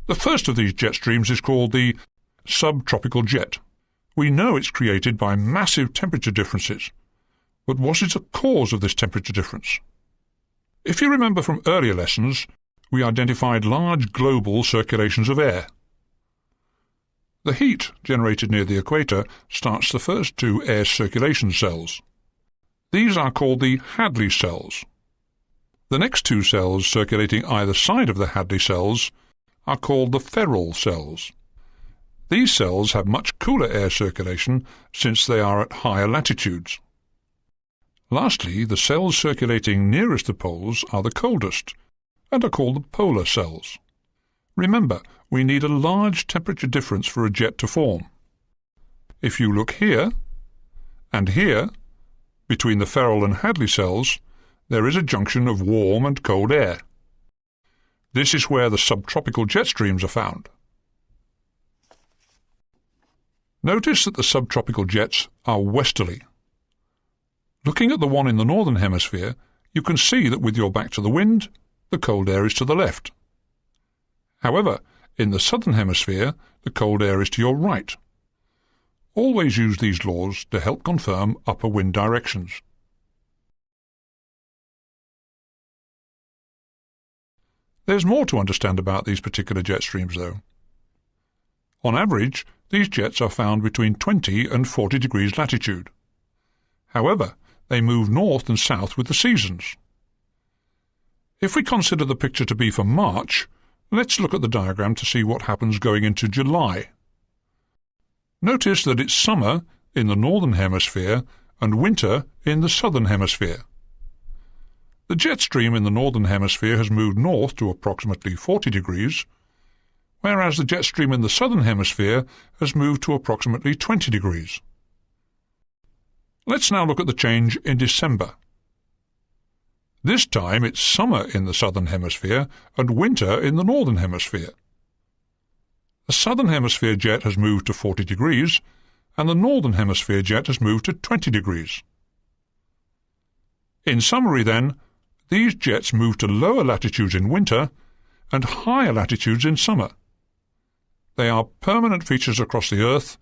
The first of these jet streams is called the subtropical jet. We know it's created by massive temperature differences, but what is the cause of this temperature difference? If you remember from earlier lessons, we identified large global circulations of air. The heat generated near the equator starts the first two air circulation cells. These are called the Hadley cells. The next two cells circulating either side of the Hadley cells are called the Ferrel cells. These cells have much cooler air circulation since they are at higher latitudes. Lastly, the cells circulating nearest the poles are the coldest and are called the polar cells. Remember, we need a large temperature difference for a jet to form. If you look here and here, between the Ferrel and Hadley cells, there is a junction of warm and cold air. This is where the subtropical jet streams are found. Notice that the subtropical jets are westerly. Looking at the one in the northern hemisphere, you can see that with your back to the wind, the cold air is to the left. However, in the southern hemisphere, the cold air is to your right. Always use these laws to help confirm upper wind directions. There's more to understand about these particular jet streams, though. On average, these jets are found between 20 and 40 degrees latitude. However, they move north and south with the seasons. If we consider the picture to be for March, let's look at the diagram to see what happens going into July. Notice that it's summer in the northern hemisphere and winter in the southern hemisphere. The jet stream in the northern hemisphere has moved north to approximately 40 degrees, whereas the jet stream in the southern hemisphere has moved to approximately 20 degrees. Let's now look at the change in December. This time it's summer in the southern hemisphere and winter in the northern hemisphere. The southern hemisphere jet has moved to 40 degrees, and the northern hemisphere jet has moved to 20 degrees. In summary, then, these jets move to lower latitudes in winter and higher latitudes in summer. They are permanent features across the Earth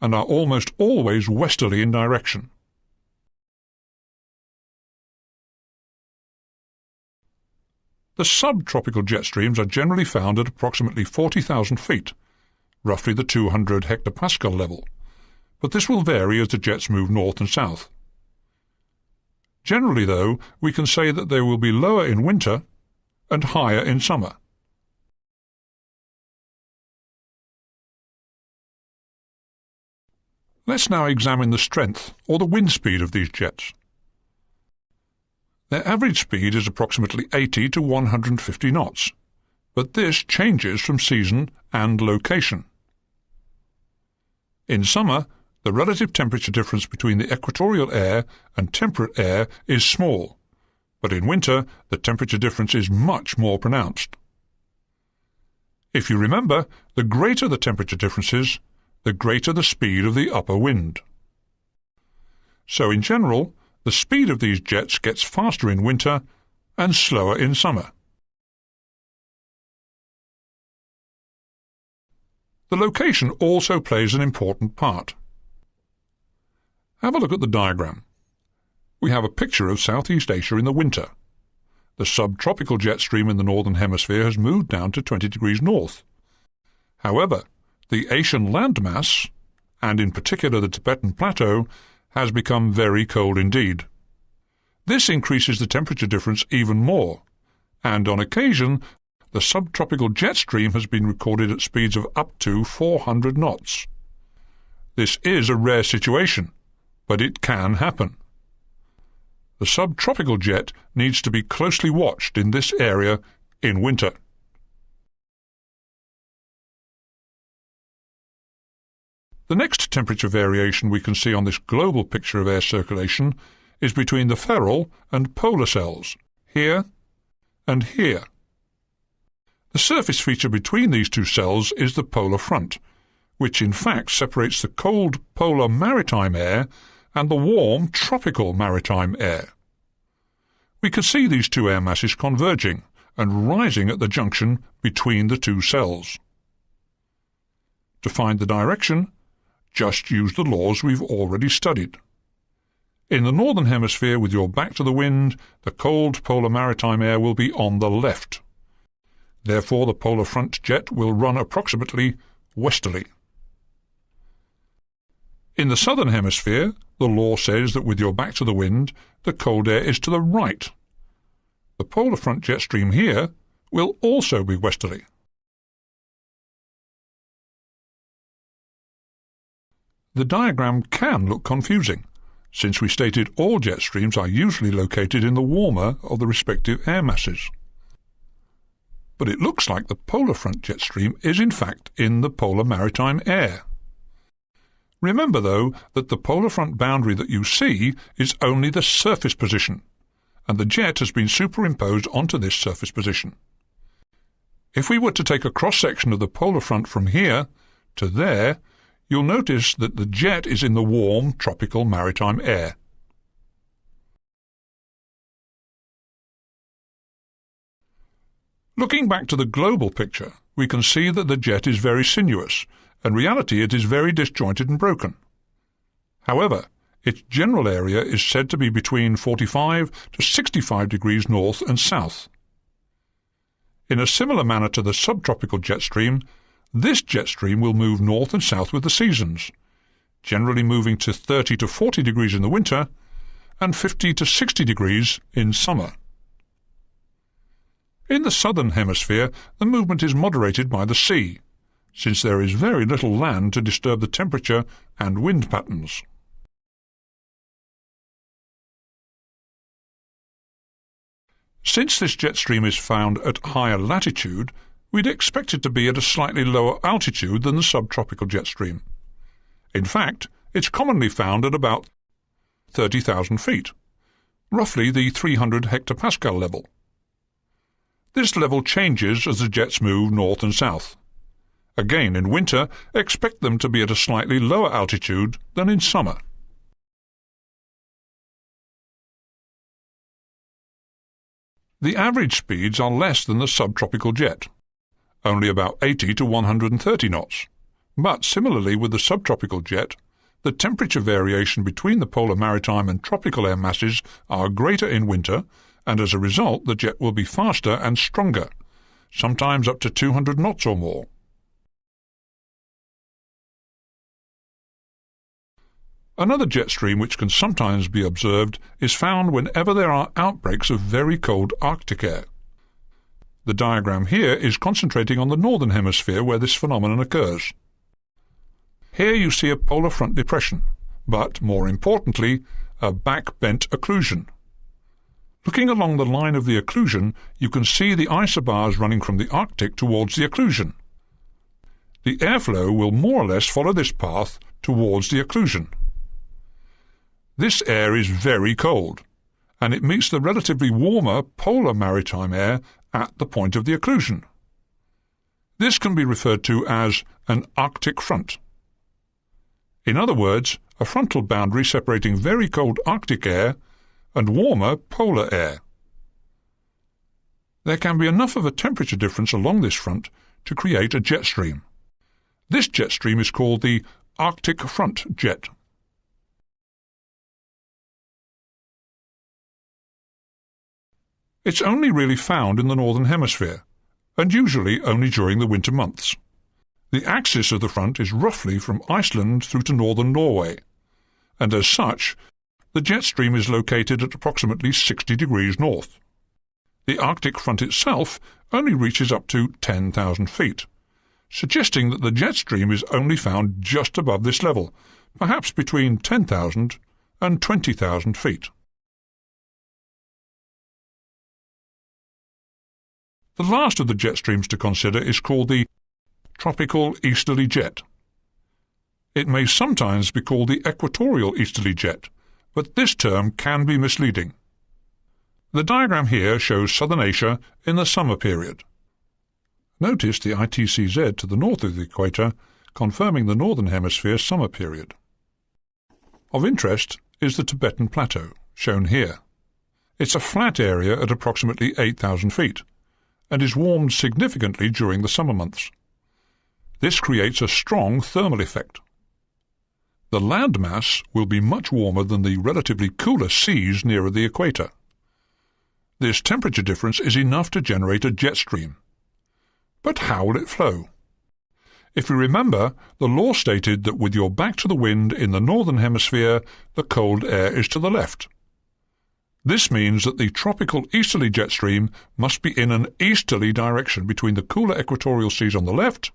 and are almost always westerly in direction. The subtropical jet streams are generally found at approximately 40,000 feet, roughly the 200 hectopascal level, but this will vary as the jets move north and south. Generally, though, we can say that they will be lower in winter and higher in summer. Let's now examine the strength or the wind speed of these jets. Their average speed is approximately 80 to 150 knots, but this changes from season and location. In summer, the relative temperature difference between the equatorial air and temperate air is small, but in winter the temperature difference is much more pronounced. If you remember, the greater the temperature differences, the greater the speed of the upper wind. So in general, the speed of these jets gets faster in winter and slower in summer. The location also plays an important part. Have a look at the diagram. We have a picture of Southeast Asia in the winter. The subtropical jet stream in the northern hemisphere has moved down to 20 degrees north. However, the Asian landmass, and in particular the Tibetan Plateau, has become very cold indeed. This increases the temperature difference even more, and on occasion the subtropical jet stream has been recorded at speeds of up to 400 knots. This is a rare situation, but it can happen. The subtropical jet needs to be closely watched in this area in winter. The next temperature variation we can see on this global picture of air circulation is between the Ferrel and polar cells, here and here. The surface feature between these two cells is the polar front, which in fact separates the cold polar maritime air and the warm tropical maritime air. We can see these two air masses converging and rising at the junction between the two cells. To find the direction, just use the laws we've already studied. In the northern hemisphere with your back to the wind, the cold polar maritime air will be on the left. Therefore, the polar front jet will run approximately westerly. In the southern hemisphere, the law says that with your back to the wind, the cold air is to the right. The polar front jet stream here will also be westerly. The diagram can look confusing, since we stated all jet streams are usually located in the warmer of the respective air masses. But it looks like the polar front jet stream is in fact in the polar maritime air. Remember, though, that the polar front boundary that you see is only the surface position, and the jet has been superimposed onto this surface position. If we were to take a cross-section of the polar front from here to there, you'll notice that the jet is in the warm, tropical maritime air. Looking back to the global picture, we can see that the jet is very sinuous. In reality, it is very disjointed and broken. However, its general area is said to be between 45 to 65 degrees north and south. In a similar manner to the subtropical jet stream, this jet stream will move north and south with the seasons, generally moving to 30 to 40 degrees in the winter and 50 to 60 degrees in summer. In the southern hemisphere, the movement is moderated by the sea, since there is very little land to disturb the temperature and wind patterns. Since this jet stream is found at higher latitude, we'd expect it to be at a slightly lower altitude than the subtropical jet stream. In fact, it's commonly found at about 30,000 feet, roughly the 300 hectopascal level. This level changes as the jets move north and south. Again, in winter, expect them to be at a slightly lower altitude than in summer. The average speeds are less than the subtropical jet, only about 80 to 130 knots. But similarly with the subtropical jet, the temperature variation between the polar maritime and tropical air masses are greater in winter, and as a result the jet will be faster and stronger, sometimes up to 200 knots or more. Another jet stream which can sometimes be observed is found whenever there are outbreaks of very cold Arctic air. The diagram here is concentrating on the northern hemisphere where this phenomenon occurs. Here you see a polar front depression, but, more importantly, a back-bent occlusion. Looking along the line of the occlusion, you can see the isobars running from the Arctic towards the occlusion. The airflow will more or less follow this path towards the occlusion. This air is very cold, and it meets the relatively warmer polar maritime air at the point of the occlusion. This can be referred to as an Arctic front. In other words, a frontal boundary separating very cold Arctic air and warmer polar air. There can be enough of a temperature difference along this front to create a jet stream. This jet stream is called the Arctic front jet. It's only really found in the northern hemisphere, and usually only during the winter months. The axis of the front is roughly from Iceland through to northern Norway, and as such, the jet stream is located at approximately 60 degrees north. The Arctic front itself only reaches up to 10,000 feet, suggesting that the jet stream is only found just above this level, perhaps between 10,000 and 20,000 feet. The last of the jet streams to consider is called the tropical easterly jet. It may sometimes be called the equatorial easterly jet, but this term can be misleading. The diagram here shows southern Asia in the summer period. Notice the ITCZ to the north of the equator, confirming the northern hemisphere summer period. Of interest is the Tibetan Plateau, shown here. It's a flat area at approximately 8,000 feet, and is warmed significantly during the summer months. This creates a strong thermal effect. The land mass will be much warmer than the relatively cooler seas nearer the equator. This temperature difference is enough to generate a jet stream. But how will it flow? If you remember, the law stated that with your back to the wind in the northern hemisphere, the cold air is to the left. This means that the tropical easterly jet stream must be in an easterly direction between the cooler equatorial seas on the left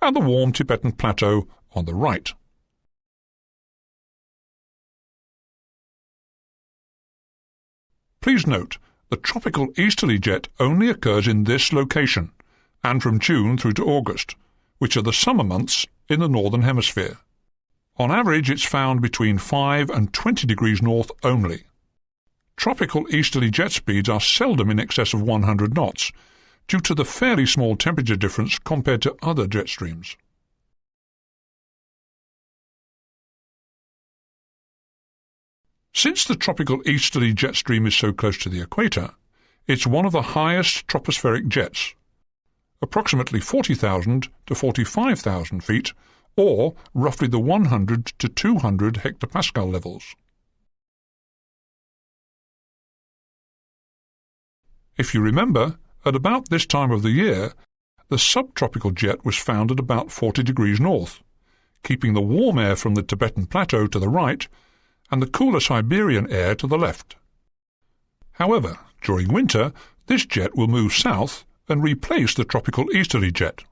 and the warm Tibetan Plateau on the right. Please note, the tropical easterly jet only occurs in this location, and from June through to August, which are the summer months in the northern hemisphere. On average, it's found between 5 and 20 degrees north only. Tropical easterly jet speeds are seldom in excess of 100 knots, due to the fairly small temperature difference compared to other jet streams. Since the tropical easterly jet stream is so close to the equator, it's one of the highest tropospheric jets, approximately 40,000 to 45,000 feet, or roughly the 100 to 200 hectopascal levels. If you remember, at about this time of the year, the subtropical jet was found at about 40 degrees north, keeping the warm air from the Tibetan Plateau to the right and the cooler Siberian air to the left. However, during winter, this jet will move south and replace the tropical easterly jet.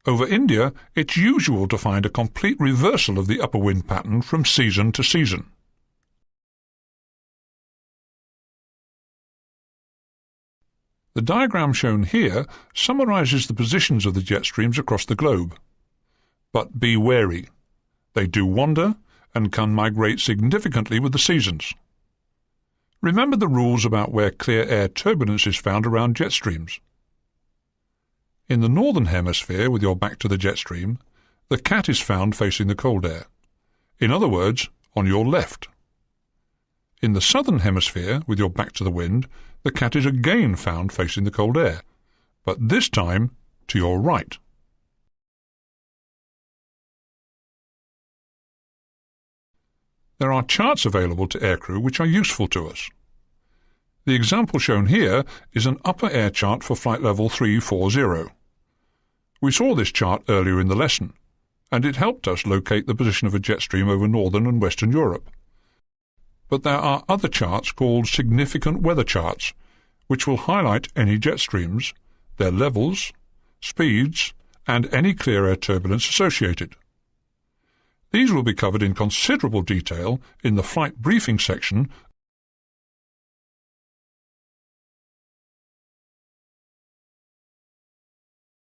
Over India, it's usual to find a complete reversal of the upper wind pattern from season to season. The diagram shown here summarizes the positions of the jet streams across the globe. But be wary. They do wander and can migrate significantly with the seasons. Remember the rules about where clear air turbulence is found around jet streams. In the northern hemisphere, with your back to the jet stream, the cat is found facing the cold air. In other words, on your left. In the southern hemisphere, with your back to the wind, the cat is again found facing the cold air, but this time to your right. There are charts available to aircrew which are useful to us. The example shown here is an upper air chart for flight level 340. We saw this chart earlier in the lesson, and it helped us locate the position of a jet stream over northern and western Europe. But there are other charts called significant weather charts, which will highlight any jet streams, their levels, speeds, and any clear air turbulence associated. These will be covered in considerable detail in the flight briefing section